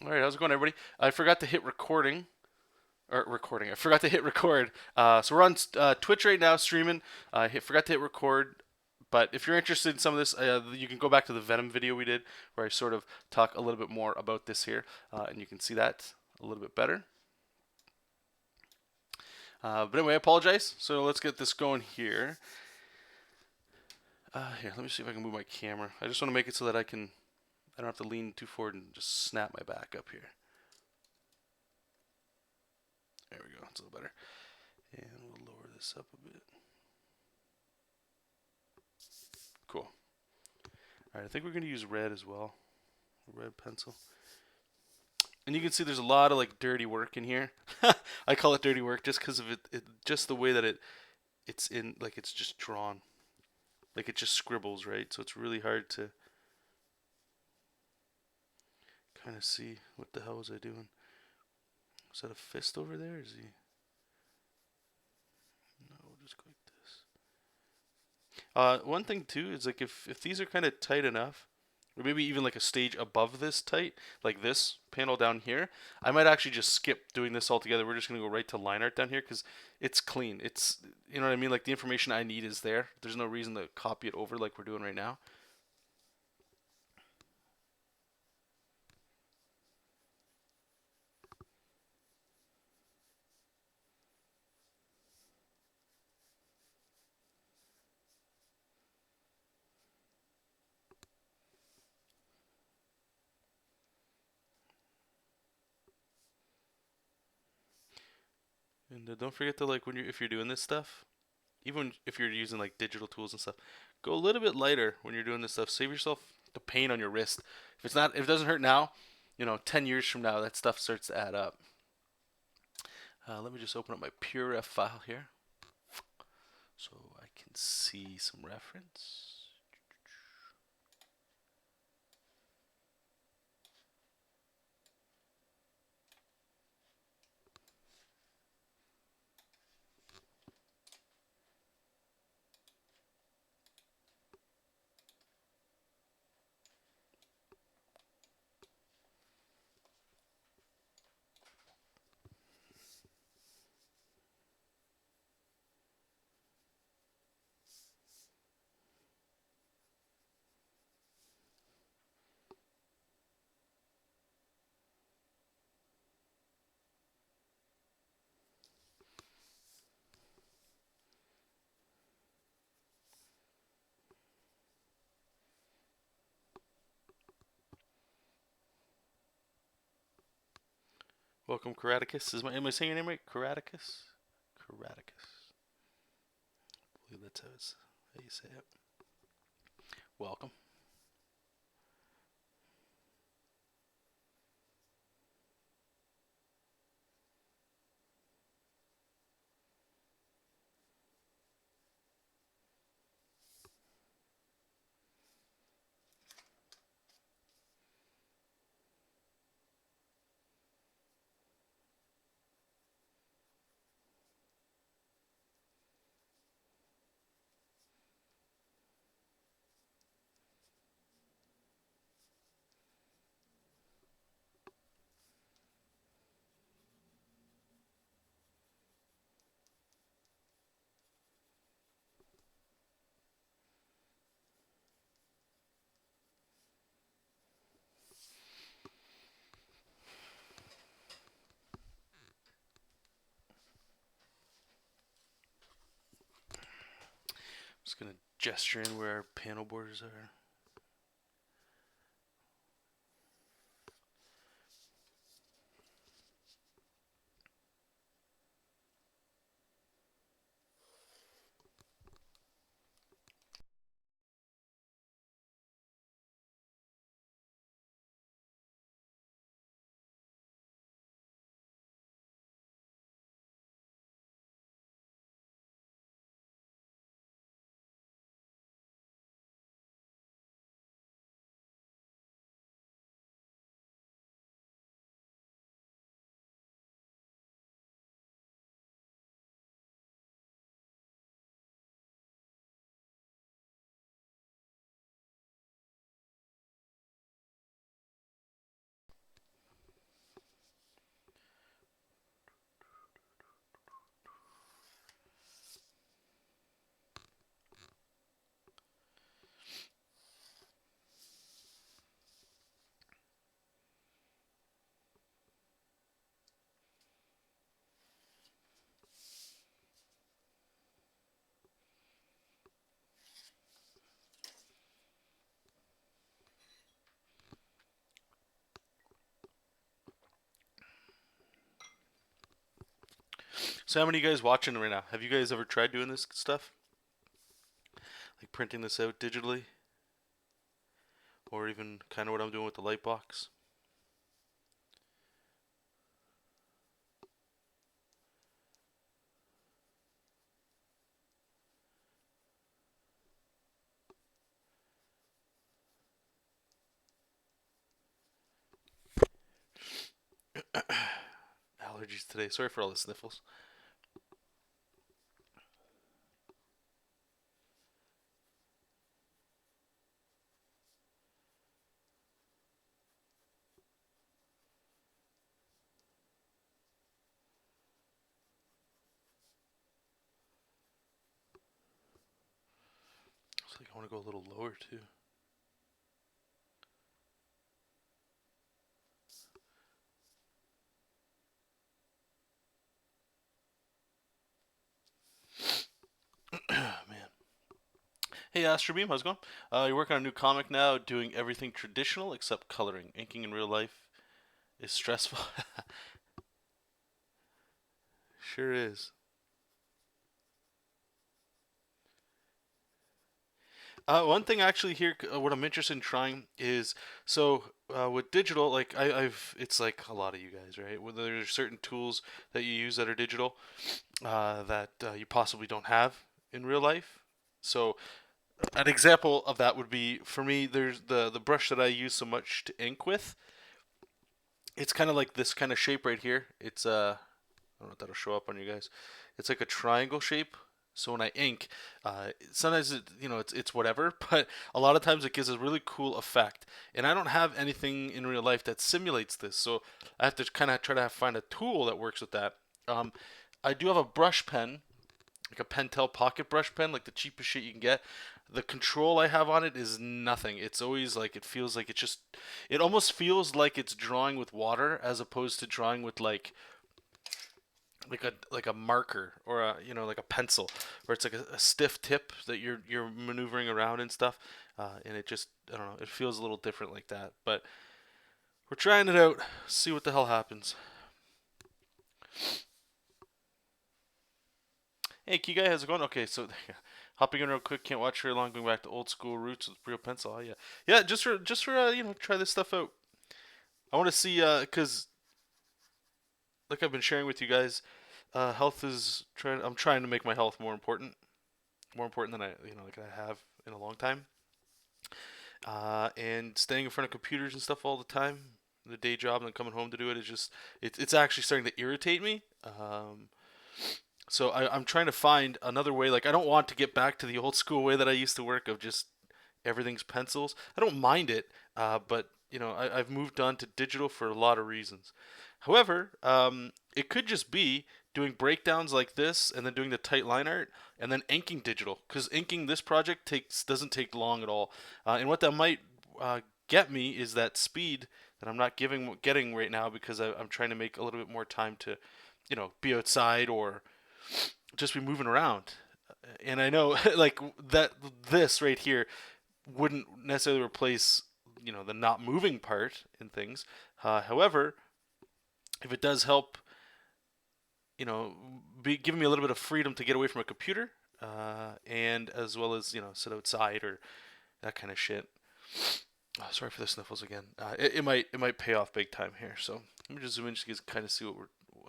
All right, how's it going, everybody? I forgot to hit recording. Or recording. I forgot to hit record. So we're on Twitch right now streaming. Forgot to hit record. But if you're interested in some of this, you can go back to the Venom video we did, where I sort of talk a little bit more about this here, and you can see that a little bit better. But anyway, I apologize. So let's get this going here. Here, let me see if I can move my camera. I just want to make it so that I don't have to lean too forward and just snap my back up here. There we go. It's a little better. And we'll lower this up a bit. Cool. All right, I think we're going to use red as well. Red pencil. And you can see there's a lot of like dirty work in here. I call it dirty work just because of just the way that it's in, like it's just drawn. Like it just scribbles, right? So it's really hard to kind of see what the hell was I doing. Is that a fist over there? Is he? No, we'll just go like this. One thing too is like if these are kind of tight enough, or maybe even like a stage above this tight, like this panel down here, I might actually just skip doing this altogether. We're just gonna go right to line art down here because it's clean. It's, you know what I mean? Like the information I need is there. There's no reason to copy it over like we're doing right now. And don't forget to, like, when if you're doing this stuff, even if you're using like digital tools and stuff, go a little bit lighter when you're doing this stuff. Save yourself the pain on your wrist. If it doesn't hurt now, 10 years from now, that stuff starts to add up. Let me just open up my PureRef file here so I can see some reference. Welcome, Karaticus. Am I saying your name right? Karaticus? Karaticus. I believe that's how you say it. Welcome. Just gonna gesture in where our panel borders are. So how many of you guys watching right now? Have you guys ever tried doing this stuff? Like printing this out digitally? Or even kind of what I'm doing with the light box? Allergies today. Sorry for all the sniffles. It's like I want to go a little lower too. Man. Hey, Astro Beam, how's it going? You're working on a new comic now, doing everything traditional except coloring. Inking in real life is stressful. Sure is. One thing actually here, what I'm interested in trying is with digital, like it's like a lot of you guys, right? Where there's certain tools that you use that are digital that you possibly don't have in real life. So an example of that would be for me. There's the brush that I use so much to ink with. It's kind of like this kind of shape right here. It's I don't know if that'll show up on you guys. It's like a triangle shape. So when I ink, sometimes it's whatever, but a lot of times it gives a really cool effect. And I don't have anything in real life that simulates this, so I have to kind of try to find a tool that works with that. Um, I do have a brush pen, like a Pentel pocket brush pen, like the cheapest shit you can get. The control I have on it is nothing. It's always like it feels like it almost feels like it's drawing with water as opposed to drawing with like a marker or a like a pencil where it's like a stiff tip that you're maneuvering around and stuff, and it just I don't know, it feels a little different like that, but we're trying it out, see what the hell happens. Hey Kigai, how's it going? Okay, so hopping in real quick, can't watch very long, going back to old school roots with real pencil. Oh yeah, yeah, just for try this stuff out. I want to see because like I've been sharing with you guys, health is trying. I'm trying to make my health more important than I like I have in a long time. And staying in front of computers and stuff all the time, the day job and then coming home to do it is just it's actually starting to irritate me. So I'm trying to find another way. Like I don't want to get back to the old school way that I used to work of just everything's pencils. I don't mind it, but I've moved on to digital for a lot of reasons. However, it could just be doing breakdowns like this and then doing the tight line art and then inking digital because inking this project doesn't take long at all. And what that might get me is that speed that I'm not getting right now because I'm trying to make a little bit more time to be outside or just be moving around. And I know like that this right here wouldn't necessarily replace the not moving part in things. However, if it does help, be giving me a little bit of freedom to get away from a computer, and as well as sit outside or that kind of shit. Oh, sorry for the sniffles again. It might pay off big time here. So let me just zoom in just to kind of see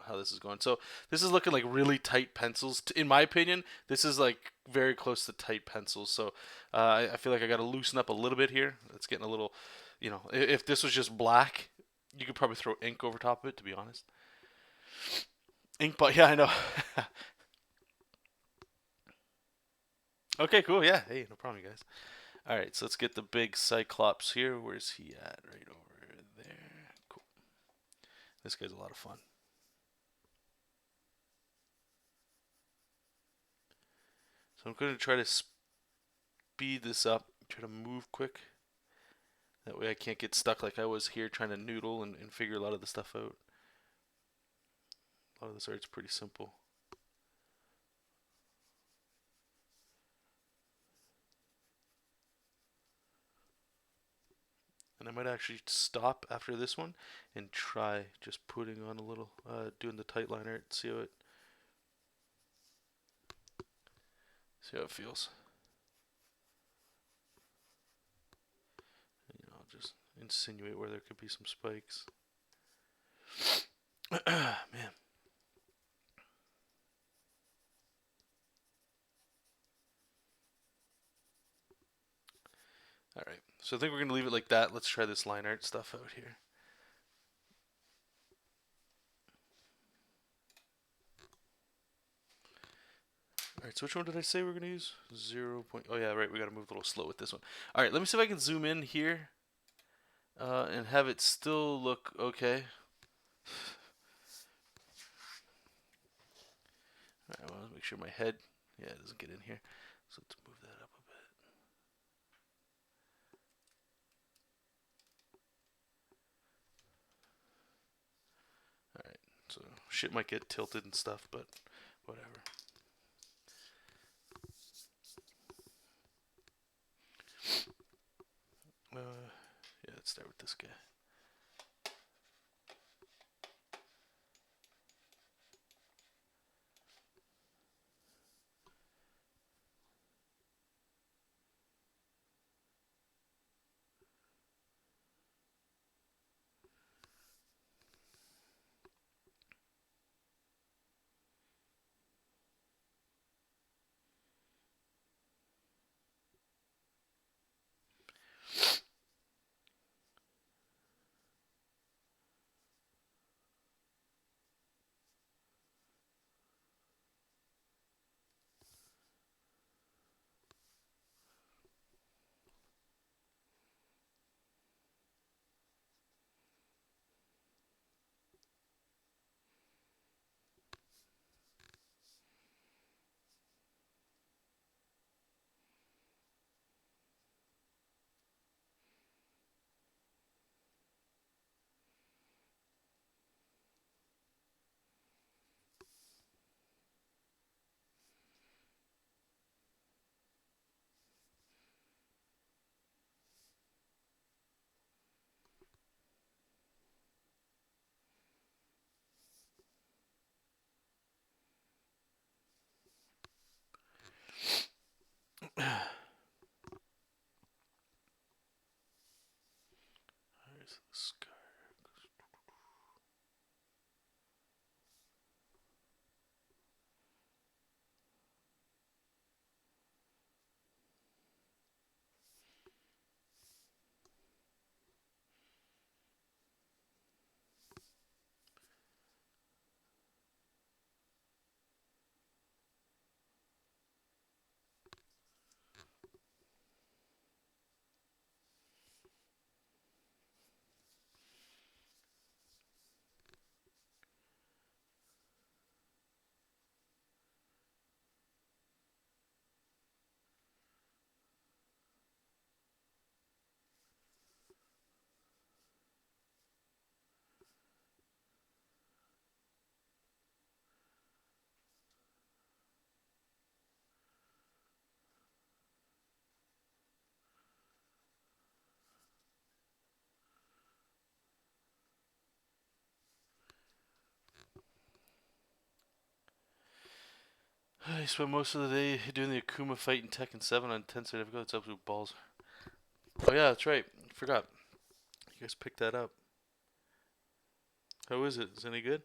how this is going. So this is looking like really tight pencils. In my opinion, this is like very close to tight pencils. So I feel like I got to loosen up a little bit here. It's getting a little, if this was just black, you could probably throw ink over top of it. To be honest, ink, but yeah, I know. Okay, cool. Yeah, hey, no problem, you guys. All right, so let's get the big Cyclops here. Where's he at? Right over there. Cool. This guy's a lot of fun. So I'm going to try to speed this up, try to move quick. That way I can't get stuck like I was here trying to noodle and figure a lot of the stuff out. A lot of this art's pretty simple. And I might actually stop after this one and try just putting on a little, doing the tight liner, see how it See how it feels. And, I'll just insinuate where there could be some spikes. Man. Alright, so I think we're going to leave it like that. Let's try this line art stuff out here. Alright, so which one did I say we're going to use? 0. Oh yeah, right, we got to move a little slow with this one. Alright, let me see if I can zoom in here and have it still look okay. Alright, I want to make sure my head, it doesn't get in here. So let's move that up a bit. Alright, so shit might get tilted and stuff, but whatever. Yeah, let's start with this guy. There's the scar. I spent most of the day doing the Akuma fight in Tekken 7 on 10 difficult. It's absolute balls. Oh yeah, that's right. I forgot. You guys picked that up. How is it? Is it any good?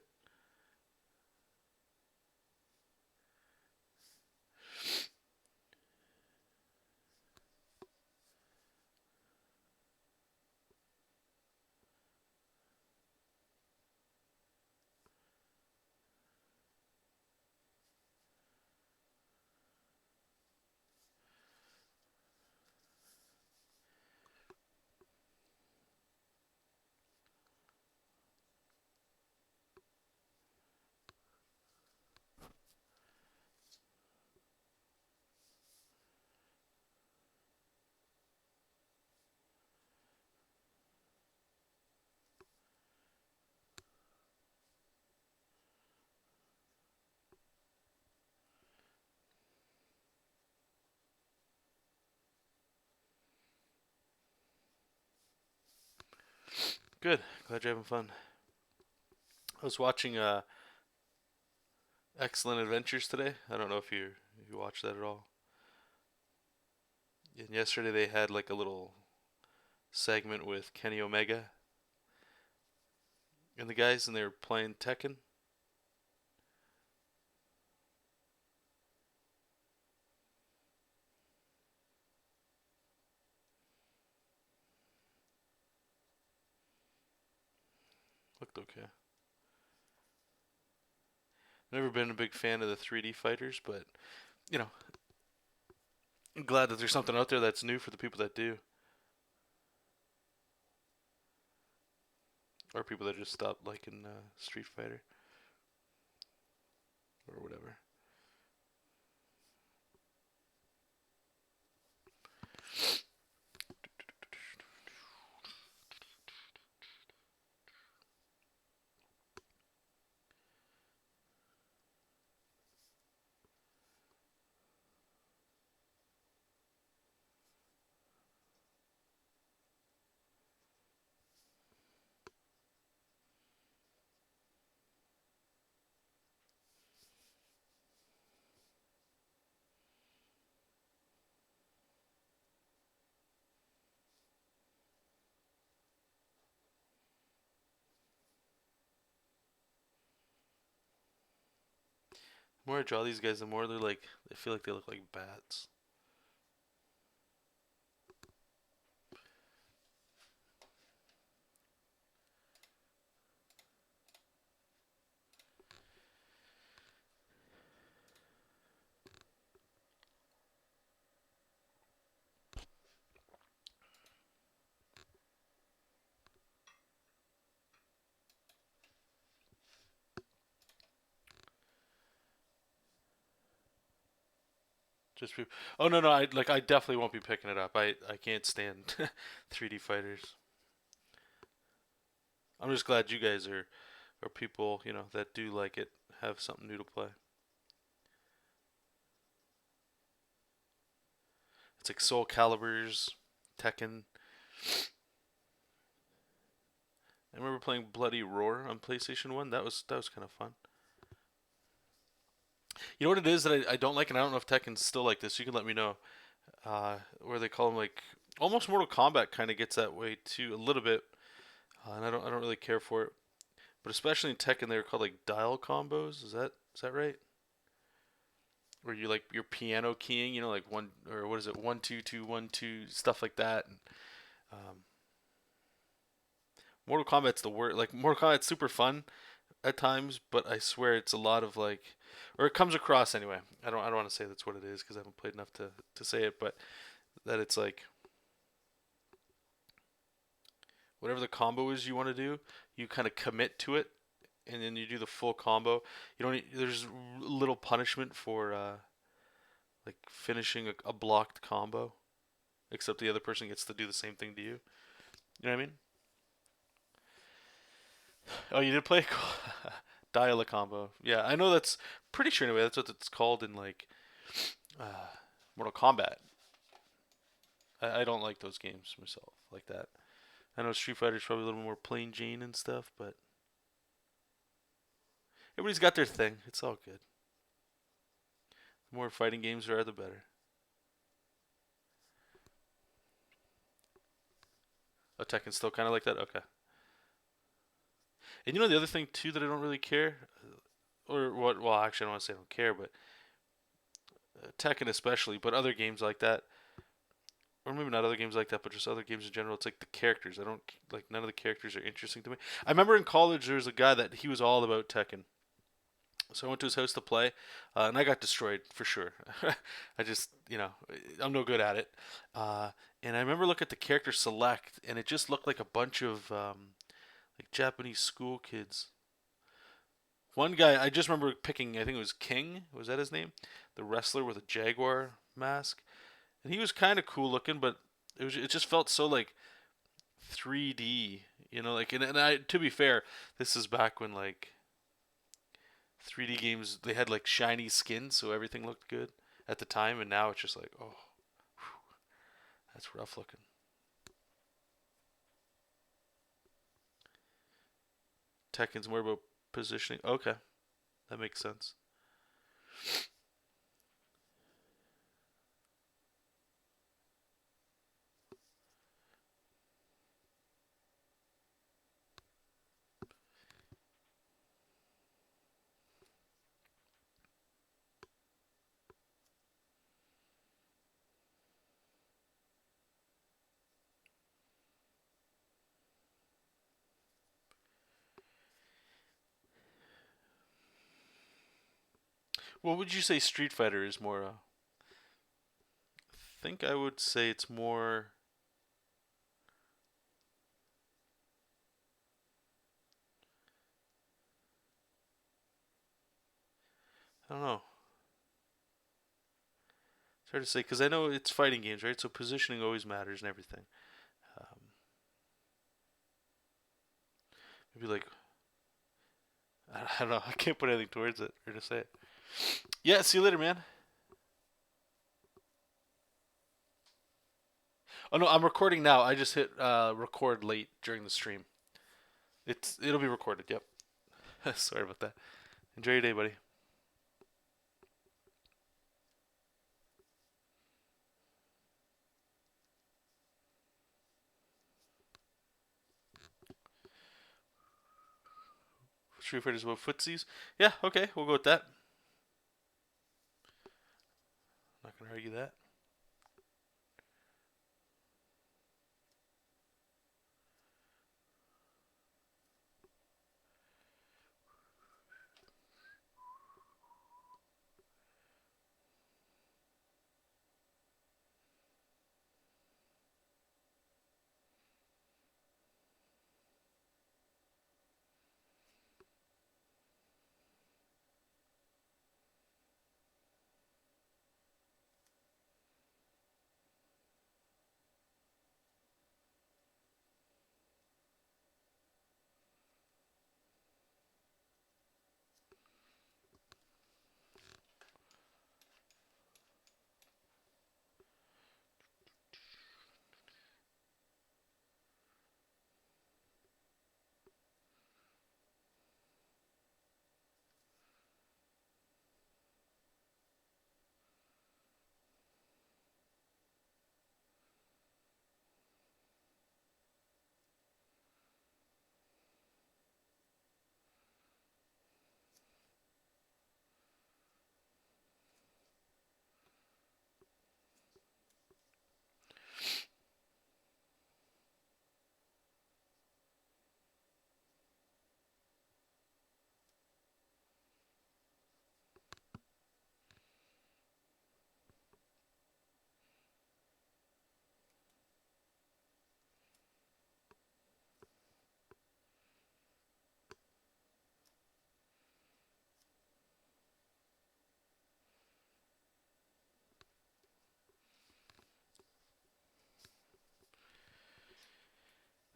Good. Glad you're having fun. I was watching Excellent Adventures today. I don't know if you watched that at all. And yesterday they had like a little segment with Kenny Omega and the guys, and they were playing Tekken. Looked okay. Never been a big fan of the 3D fighters, but you know, I'm glad that there's something out there that's new for the people that do, or people that just stopped liking Street Fighter or whatever. The more I draw these guys, the more they're like, I feel like they look like bats. Just be, oh no, I definitely won't be picking it up. I can't stand 3D fighters. I'm just glad you guys are people, that do like it, have something new to play. It's like Soul Calibers, Tekken. I remember playing Bloody Roar on PlayStation 1. That was kind of fun. You know what it is that I don't like, and I don't know if Tekken's still like this. You can let me know. Where they call them like almost Mortal Kombat kind of gets that way too a little bit, and I don't really care for it. But especially in Tekken, they're called like dial combos. Is that right? Where you like your piano keying, like one or what is it, 1 2 2 1 2 stuff like that. And, um, Mortal Kombat's the word. Like Mortal Kombat's super fun at times, but I swear it's a lot of like, or it comes across anyway. I don't want to say that's what it is because I haven't played enough to say it, but that it's like whatever the combo is you want to do, you kind of commit to it, and then you do the full combo. You don't. There's little punishment for like finishing a blocked combo, except the other person gets to do the same thing to you. You know what I mean? Oh, you did play dial a combo. Yeah, I know that's pretty sure anyway. That's what it's called in like uh, Mortal Kombat. I don't like those games myself like that. I know Street Fighter's probably a little more plain Jane and stuff, but everybody's got their thing. It's all good. The more fighting games there are, the better. Oh, Tekken's still kind of like that? Okay. And the other thing, too, that I don't really care? Or what? Well, actually, I don't want to say I don't care, but Tekken especially, but other games like that, or maybe not other games like that, but just other games in general. It's like the characters. I don't like none of the characters are interesting to me. I remember in college there was a guy that he was all about Tekken. So I went to his house to play, and I got destroyed for sure. I just, I'm no good at it. And I remember looking at the character select, and it just looked like a bunch of like Japanese school kids. One guy, I just remember picking. I think it was King. Was that his name? The wrestler with a jaguar mask, and he was kind of cool looking, but it just felt so like 3D. Like and I to be fair, this is back when like 3D games they had like shiny skin, so everything looked good at the time, and now it's just like, oh, whew, that's rough looking. Tekken's more about positioning. Okay, that makes sense. What would you say Street Fighter is more? I think I would say it's more. I don't know. It's hard to say because I know it's fighting games, right? So positioning always matters and everything. Um, maybe like I don't know. I can't put anything towards it or to say it. Yeah. See you later, man. Oh no, I'm recording now. I just hit record late during the stream. It'll be recorded. Yep. Sorry about that. Enjoy your day, buddy. Street Fighter's about footsies. Yeah. Okay. We'll go with that. Not gonna argue that.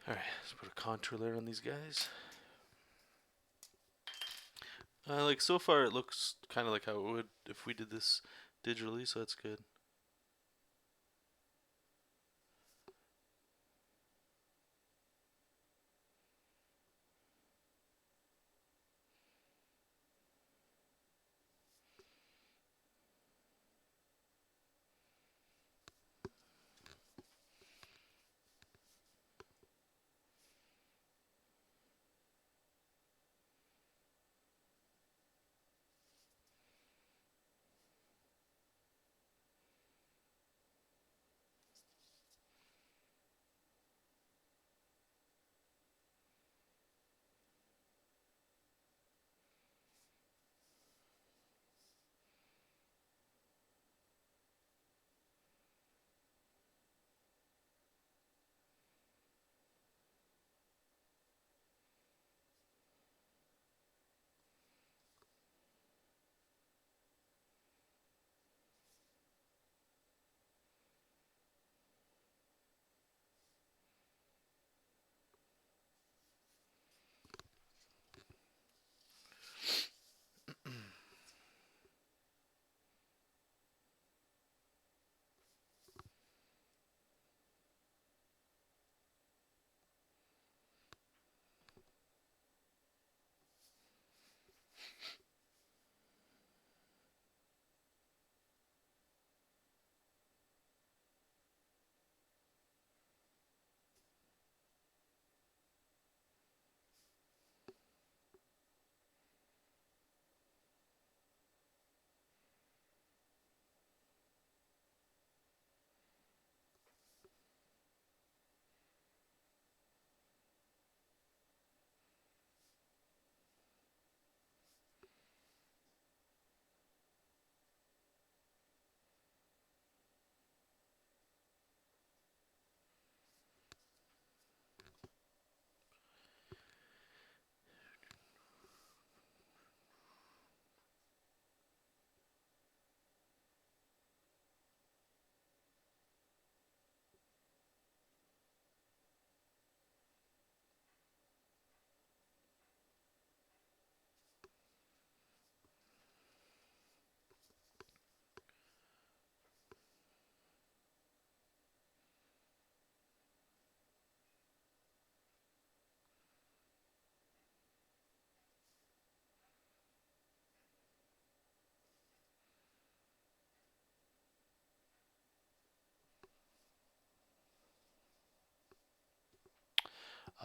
All right. Let's put a controller on these guys. Like so far, it looks kind of like how it would if we did this digitally, so that's good.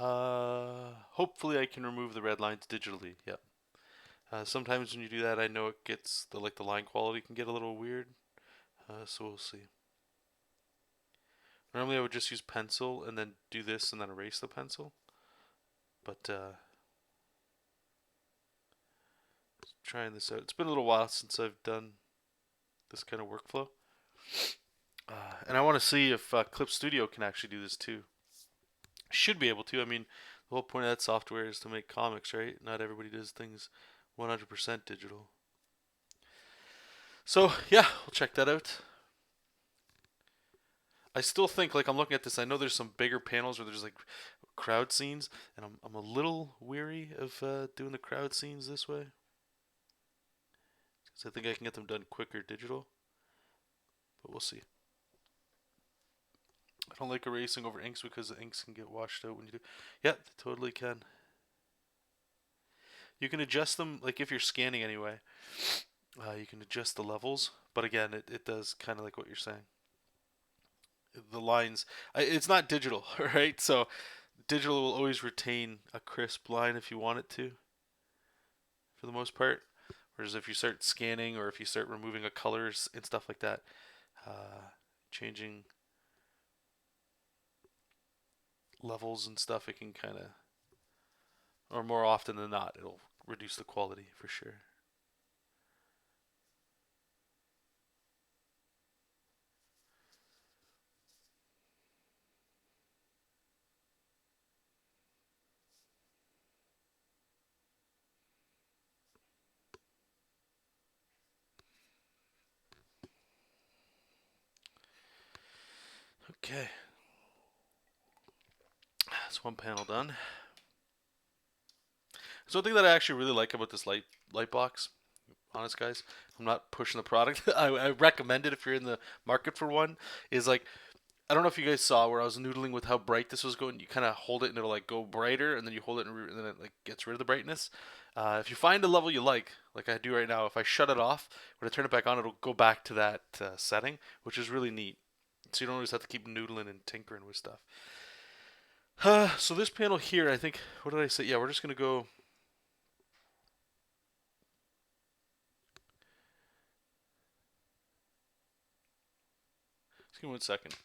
Hopefully I can remove the red lines digitally. Yep. Sometimes when you do that, I know it gets the line quality can get a little weird. So we'll see. Normally I would just use pencil and then do this and then erase the pencil. But trying this out. It's been a little while since I've done this kind of workflow. And I want to see if Clip Studio can actually do this too. Should be able to. I mean, the whole point of that software is to make comics, right? Not everybody does things 100% digital. So, yeah, we'll check that out. I still think, like, I'm looking at this, I know there's some bigger panels where there's, like, crowd scenes, and I'm a little weary of doing the crowd scenes this way. Because I think I can get them done quicker digital. But we'll see. I don't like erasing over inks because the inks can get washed out when you do. Yeah, they totally can. You can adjust them, like, if you're scanning anyway, you can adjust the levels. But again, it does kind of like what you're saying. The lines, it's not digital, right? So digital will always retain a crisp line if you want it to, for the most part. Whereas if you start scanning or if you start removing a colors and stuff like that, changing levels and stuff, it can kind of, or more often than not, it'll reduce the quality for sure. Okay, that's one panel done. So one thing that I actually really like about this light box, honest guys, I'm not pushing the product. I recommend it if you're in the market for one. Is like, I don't know if you guys saw where I was noodling with how bright this was going. You kind of hold it and it'll like go brighter, and then you hold it and then it like gets rid of the brightness. If you find a level you like I do right now, if I shut it off, when I turn it back on, it'll go back to that setting, which is really neat. So you don't always have to keep noodling and tinkering with stuff. So this panel here, I think, what did I say? Yeah, we're just gonna go. Just give me 1 second.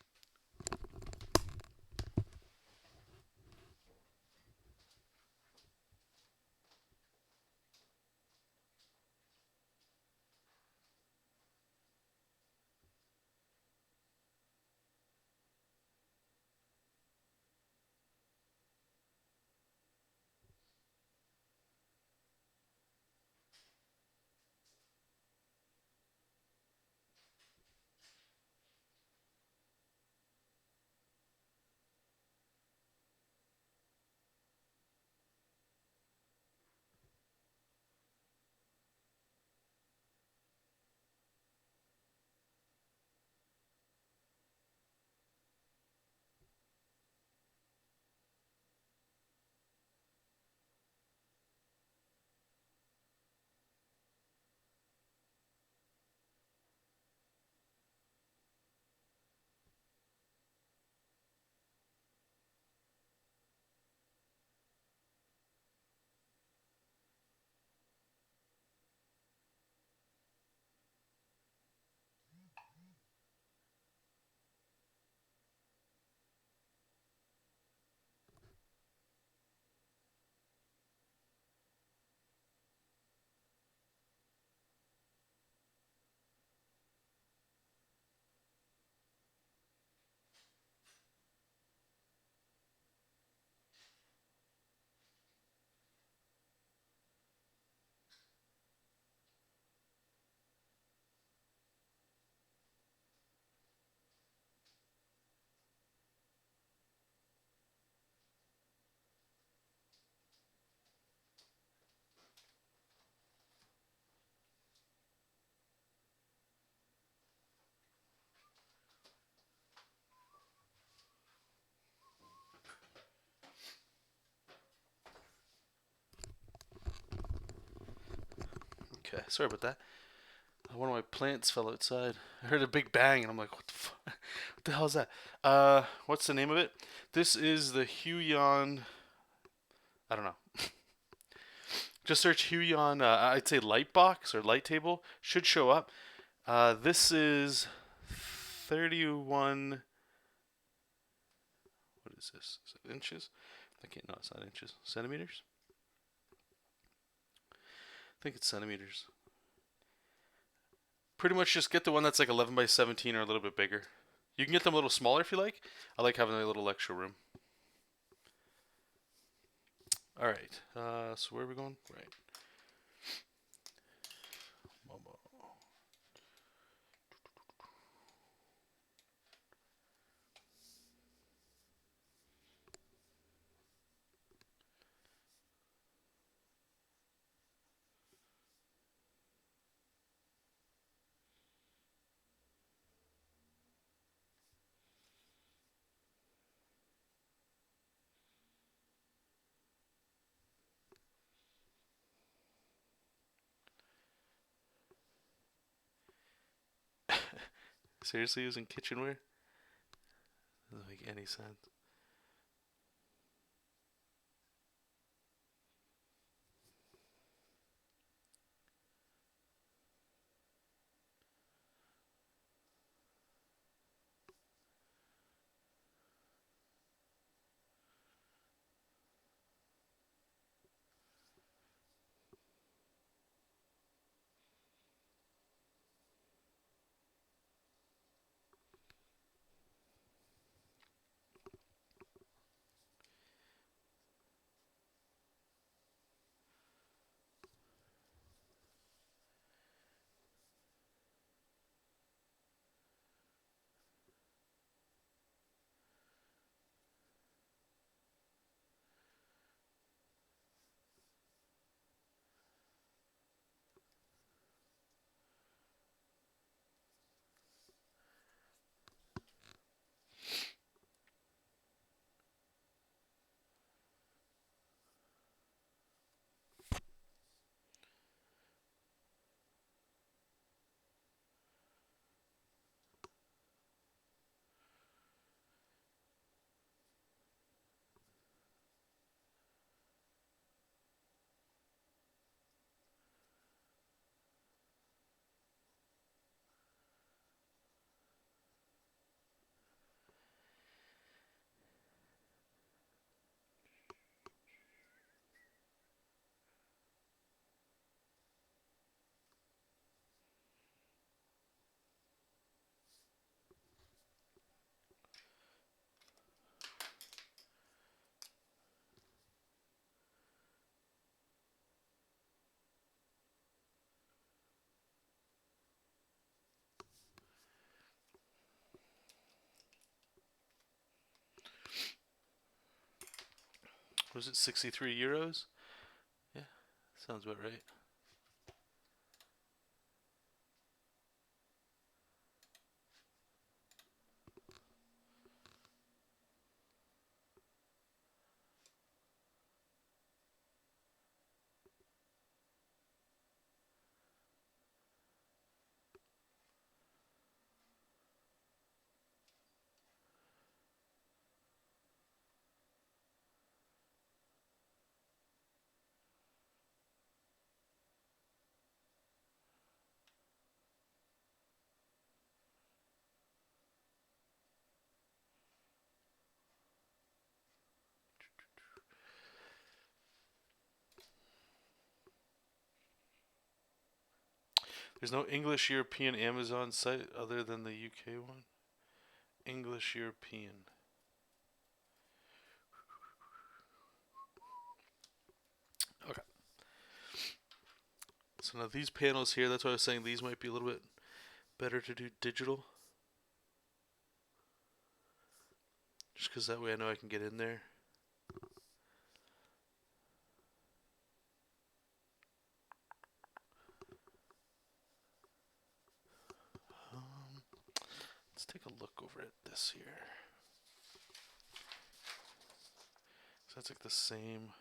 Okay, sorry about that. One of my plants fell outside. I heard a big bang, and I'm like, what the hell is that? What's the name of it? This is the Huion I don't know. Just search Huion. I'd say Lightbox or Light Table should show up. This is 31. What is this? Is it inches? I can't. No, it's not inches. Centimeters. I think it's centimeters. Pretty much just get the one that's like 11 by 17 or a little bit bigger. You can get them a little smaller if you like. I like having a little extra room. All right. So where are we going? Right. Momo. Seriously, using kitchenware? Doesn't make any sense. Was it 63 euros? Yeah, sounds about right. There's no English European Amazon site other than the UK one. English European. Okay. So now these panels here, that's why I was saying these might be a little bit better to do digital. Just because that way I know I can get in there. Let's take a look over at this here. So that's like the same.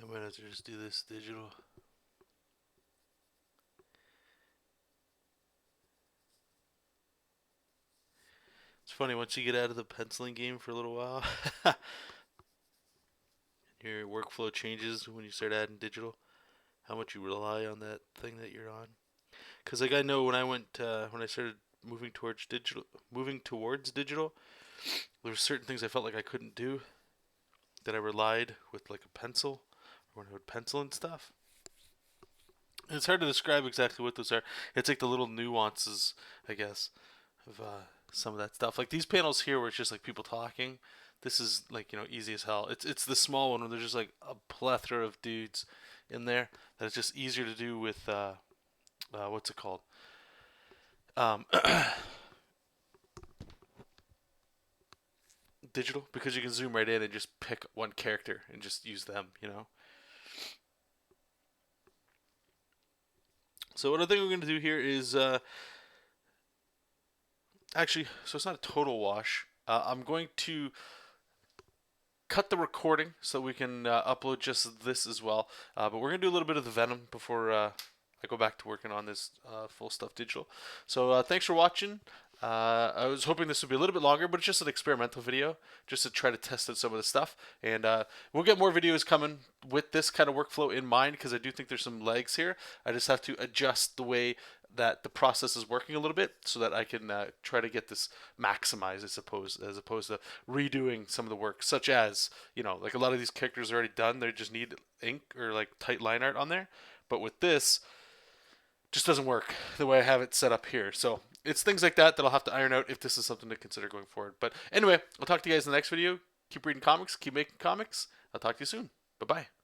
I might have to just do this digital. It's funny, once you get out of the penciling game for a little while, your workflow changes when you start adding digital. How much you rely on that thing that you're on. Because like I know when I started moving towards digital, there were certain things I felt like I couldn't do that I relied with like a pencil, or when I would pencil and stuff. And it's hard to describe exactly what those are. It's like the little nuances, I guess, of some of that stuff. Like these panels here, where it's just like people talking. This is like easy as hell. It's the small one where there's just like a plethora of dudes in there that it's just easier to do with what's it called? Um, digital, because you can zoom right in and just pick one character and just use them. So what I think we're gonna do here is actually, so it's not a total wash. I'm going to cut the recording so we can upload just this as well. But we're gonna do a little bit of the Venom before I go back to working on this full stuff digital. So thanks for watching. I was hoping this would be a little bit longer, but it's just an experimental video, just to try to test out some of the stuff. And we'll get more videos coming with this kind of workflow in mind, because I do think there's some legs here. I just have to adjust the way that the process is working a little bit so that I can try to get this maximized, I suppose, as opposed to redoing some of the work, such as, like a lot of these characters are already done. They just need ink or like tight line art on there. But with this, just doesn't work the way I have it set up here. So it's things like that I'll have to iron out if this is something to consider going forward. But anyway, I'll talk to you guys in the next video. Keep reading comics, keep making comics. I'll talk to you soon. Bye-bye.